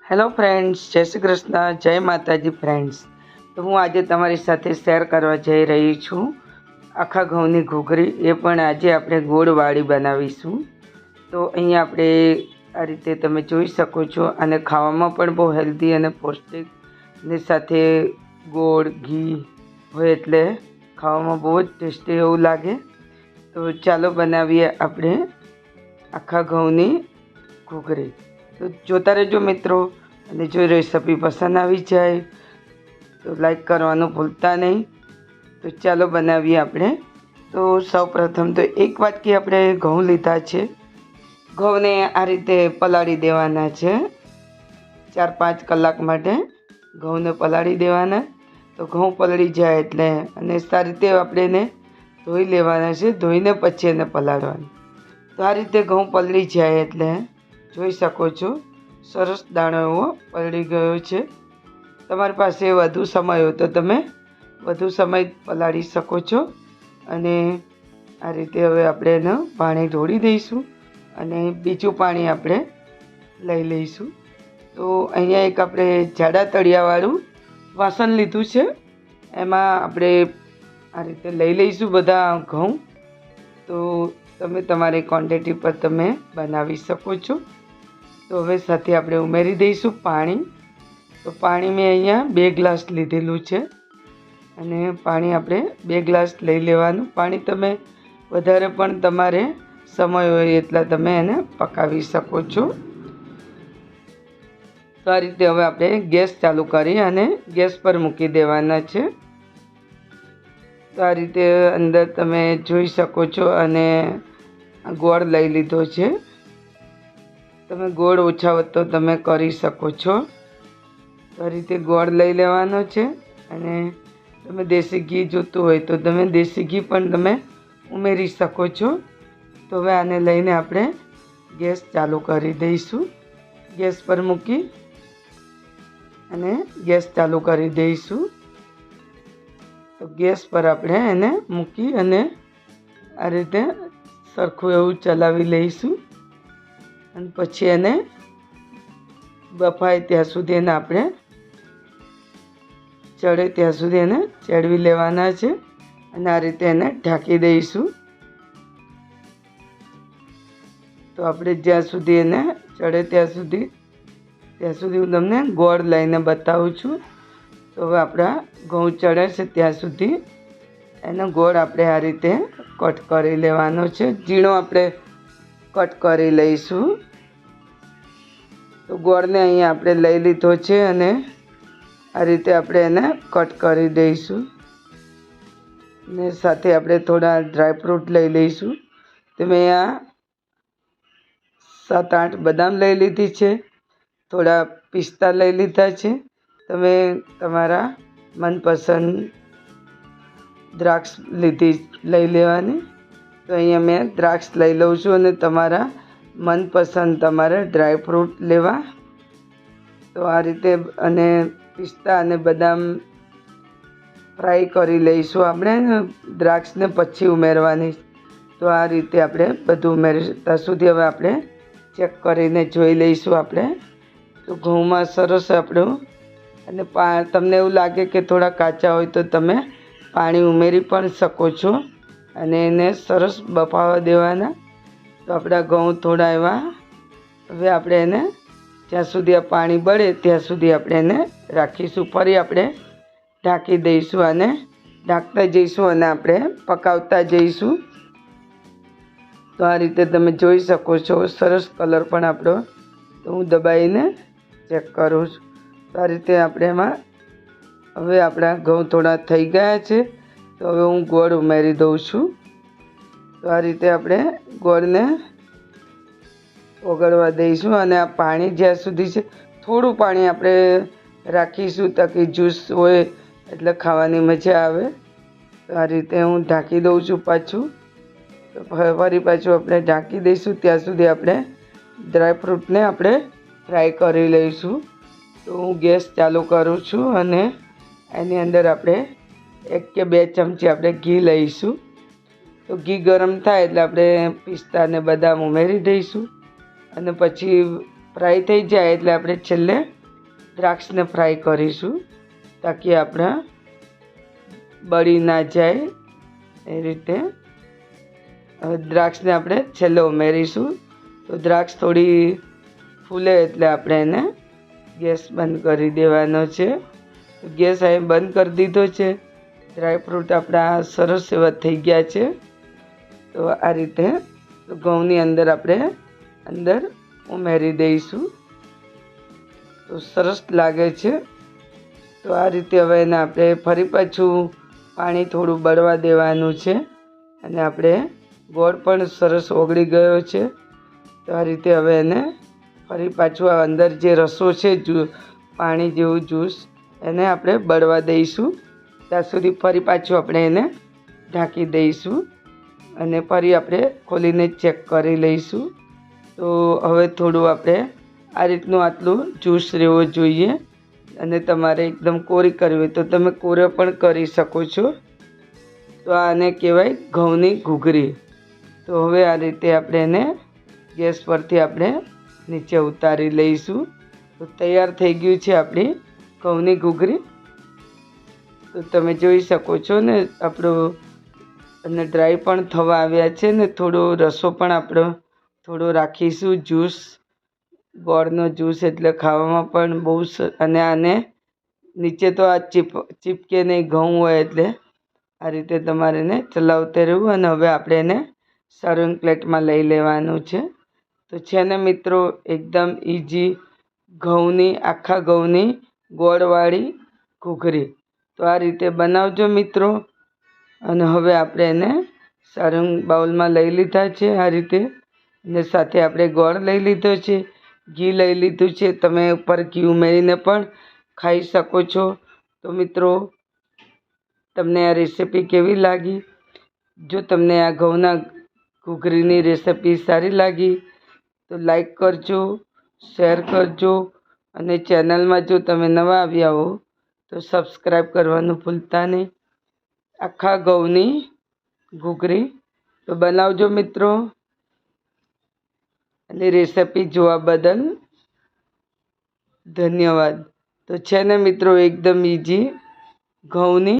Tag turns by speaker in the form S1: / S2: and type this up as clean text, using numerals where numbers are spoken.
S1: Hello friends, જય શ્રી કૃષ્ણ, જય માતાજી ફ્રેન્ડ્સ. તો હું આજે તમારી સાથે શેર કરવા જઈ રહી છું આખા ઘઉંની ઘૂઘરી. એ પણ આજે આપણે ગોળવાળી બનાવીશું. તો અહીંયા આપણે આ રીતે તમે જોઈ શકો છો, અને ખાવામાં પણ બહુ હેલ્ધી અને પૌષ્ટિક, ને સાથે ગોળ ઘી હોય એટલે ખાવામાં બહુ જ ટેસ્ટી એવું લાગે. તો ચાલો બનાવીએ આપણે આખા ઘઉંની ઘૂઘરી. તો જોતા રહેજો મિત્રો, અને જો રેસીપી પસંદ આવી જાય તો લાઈક કરવાનું ભૂલતા નહીં. તો ચાલો બનાવીએ આપણે. તો સૌપ્રથમ તો એક વાટકી આપણે ઘઉં લીધા છે. ઘઉંને આ રીતે પલાળી દેવાના છે 4-5 કલાક માટે. ઘઉંને પલાળી દેવાના. તો ઘઉં પલળી જાય એટલે અને સારી રીતે આપણે એને ધોઈ લેવાના છે. ધોઈને પછી એને પલાળવાનું. તો આ રીતે ઘઉં પલળી જાય એટલે જોઈ શકો છો સરસ દાણો એવો પલળી ગયો છે. તમારી પાસે વધુ સમય હોય તો તમે વધુ સમય પલાળી શકો છો. અને આ રીતે હવે આપણે એને પાણી ઢોળી દઈશું અને બીજું પાણી આપણે લઈ લઈશું. તો અહીંયા એક આપણે જાડા તળિયાવાળું વાસણ લીધું છે. એમાં આપણે આ રીતે લઈ લઈશું બધા ઘઉં. તો તમે તમારી ક્વોન્ટિટી પર તમે બનાવી શકો છો. તો હવે સાથે આપણે ઉમેરી દઈશું પાણી. તો પાણી મેં અહીંયા 2 ગ્લાસ લીધેલું છે, અને પાણી આપણે 2 ગ્લાસ લઈ લેવાનું. પાણી તમે વધારે પણ તમારે સમય હોય એટલા તમે એને પકાવી શકો છો. તો આ રીતે હવે આપણે ગેસ ચાલુ કરી અને ગેસ પર મૂકી દેવાના છે. તો આ રીતે અંદર તમે જોઈ શકો છો, અને ગોળ લઈ લીધો છે. તમે ગોળ ઓછા વધતો તમે કરી શકો છો. તો આ રીતે ગોળ લઈ લેવાનો છે, અને તમે દેશી ઘી જોતું હોય તો તમે દેશી ઘી પણ તમે ઉમેરી શકો છો. તો હવે આને લઈને આપણે ગેસ ચાલુ કરી દઈશું. ગેસ પર મૂકી અને ગેસ ચાલુ કરી દઈશું. તો ગેસ પર આપણે એને મૂકી અને આ રીતે સરખું એવું ચલાવી લઈશું. અને પછી એને બફાય ત્યાં સુધી એને આપણે ચડે ત્યાં સુધી એને ચડવી લેવાના છે. અને આ રીતે એને ઢાંકી દઈશું. તો આપણે જ્યાં સુધી એને ચડે ત્યાં સુધી હું તમને ગોળ લઈને બતાવું છું. તો હવે આપણા ઘઉં ચડે છે ત્યાં સુધી એનો ગોળ આપણે આ રીતે કટ કરી લેવાનો છે. ઝીણો આપણે કટ કરી લઈશું. તો ગોળને અહીંયા આપણે લઈ લીધો છે, અને આ રીતે આપણે એને કટ કરી દઈશું. ને સાથે આપણે થોડા ડ્રાયફ્રૂટ લઈ લઈશું. તો મેં અહીંયા 7-8 બદામ લઈ લીધી છે. થોડા પિસ્તા લઈ લીધા છે. તમે તમારા મનપસંદ દ્રાક્ષ લઈ લેવાની. તો અહીંયા મેં દ્રાક્ષ લઈ લઉં છું, અને તમારા મનપસંદ તમારે ડ્રાયફ્રૂટ લેવા. તો આ રીતે અને પિસ્તા અને બદામ ફ્રાય કરી લઈશું આપણે. દ્રાક્ષને પછી ઉમેરવાની. તો આ રીતે આપણે બધું ઉમેરીશું. ત્યાં સુધી હવે આપણે ચેક કરીને જોઈ લઈશું આપણે. તો ઘઉંમાં સરસ આપણું, અને તમને એવું લાગે કે થોડા કાચા હોય તો તમે પાણી ઉમેરી પણ શકો છો, અને એને સરસ બફાવા દેવાના. તો આપણા ઘઉં થોડા એવા, હવે આપણે એને જ્યાં સુધી આ પાણી બળે ત્યાં સુધી આપણે એને રાખીશું. ફરી આપણે ઢાંકી દઈશું, અને ઢાંકતા જઈશું અને આપણે પકાવતા જઈશું. તો આ રીતે તમે જોઈ શકો છો સરસ કલર પણ આપણો. તો હું દબાઈને ચેક કરું છું. તો આ રીતે આપણે એમાં હવે આપણા ઘઉં થોડા થઈ ગયા છે. તો હવે હું ગોળ ઉમેરી દઉં છું. તો આ રીતે આપણે ગોળને ઓગળવા દઈશું. અને આ પાણી જ્યાં સુધી છે થોડું પાણી આપણે રાખીશું, તાકી જ્યુસ હોય એટલે ખાવાની મજા આવે. તો આ રીતે હું ઢાંકી દઉં છું પાછું. તો ફરી પાછું આપણે ઢાંકી દઈશું. ત્યાં સુધી આપણે ડ્રાયફ્રૂટને આપણે ફ્રાય કરી લઈશું. તો હું ગેસ ચાલુ કરું છું, અને એની અંદર આપણે 1 કે 2 ચમચી આપણે ઘી લઈશું. તો ઘી ગરમ થાય એટલે આપણે પિસ્તા અને બદામ ઉમેરી દઈશું. અને પછી ફ્રાય થઈ જાય એટલે આપણે છેલ્લે દ્રાક્ષને ફ્રાય કરીશું તાકી આપણા બળી ના જાય એ રીતે. હવે દ્રાક્ષને આપણે છેલ્લે ઉમેરીશું. તો દ્રાક્ષ થોડી ફૂલે એટલે આપણે એને ગેસ બંધ કરી દેવાનો છે. તો ગેસ અહીં બંધ કરી દીધો છે. ડ્રાયફ્રૂટ આપણા સરસ એવા થઈ ગયા છે. તો આ રીતે ઘઉંની અંદર આપણે અંદર ઉમેરી દઈશું તો સરસ લાગે છે. તો આ રીતે હવે એને આપણે ફરી પાછું પાણી થોડું બળવા દેવાનું છે. અને આપણે ગોળ પણ સરસ ઓગળી ગયો છે. તો આ રીતે હવે એને ફરી પાછું આ અંદર જે રસો છે પાણી જેવું જ્યુસ એને આપણે બળવા દઈશું. ત્યાં સુધી ફરી પાછું આપણે એને ઢાંકી દઈશું અને ફરી આપણે ખોલીને ચેક કરી લઈશું. તો હવે થોડું આપણે આ રીતનું આટલું જ્યુસ રહેવો જોઈએ. અને તમારે એકદમ કોરી કરવી હોય તો તમે કોરે પણ કરી શકો છો. તો આને કહેવાય ઘઉંની ઘૂઘરી. તો હવે આ રીતે આપણે એને ગેસ પરથી આપણે નીચે ઉતારી લઈશું. તો તૈયાર થઈ ગયું છે આપણી ઘઉંની ઘૂઘરી. તો તમે જોઈ શકો છો ને આપણું અને ડ્રાય પણ થવા આવ્યા છે ને થોડો રસો પણ આપણો થોડો રાખીશું જ્યુસ. ગોળનો જ્યુસ એટલે ખાવામાં પણ બહુ અને આને નીચે તો આ ચીપકે નહીં ઘઉં હોય એટલે આ રીતે તમારે એને ચલાવते રહેવું. અને હવે આપણે એને સર્વિંગ પ્લેટમાં લઈ લેવાનું છે. તો છે ને મિત્રો એકદમ ઇઝી આખા ઘઉંની ગોળવાળી ઘૂઘરી. તો આ રીતે બનાવજો મિત્રો. અને હવે આપણે એને સર્વિંગ બાઉલમાં લઈ લીધા છે આ રીતે. અને સાથે આપણે ગોળ લઈ લીધો છે, ઘી લઈ લીધું છે. તમે ઉપર ઘી ઉમેરીને પણ ખાઈ શકો છો. તો મિત્રો તમને આ રેસીપી કેવી લાગી? જો તમને આ ઘઉંના ઘૂઘરીની રેસીપી સારી લાગી તો લાઈક કરજો, શેર કરજો અને ચેનલમાં જો તમે નવા આવ્યા હો તો સબસ્ક્રાઈબ કરવાનું ભૂલતા નહીં. આખા ઘઉંની ઘૂઘરી તો બનાવજો મિત્રો. અને રેસીપી જોવા બદલ ધન્યવાદ. તો છે ને મિત્રો એકદમ ઇઝી ઘઉંની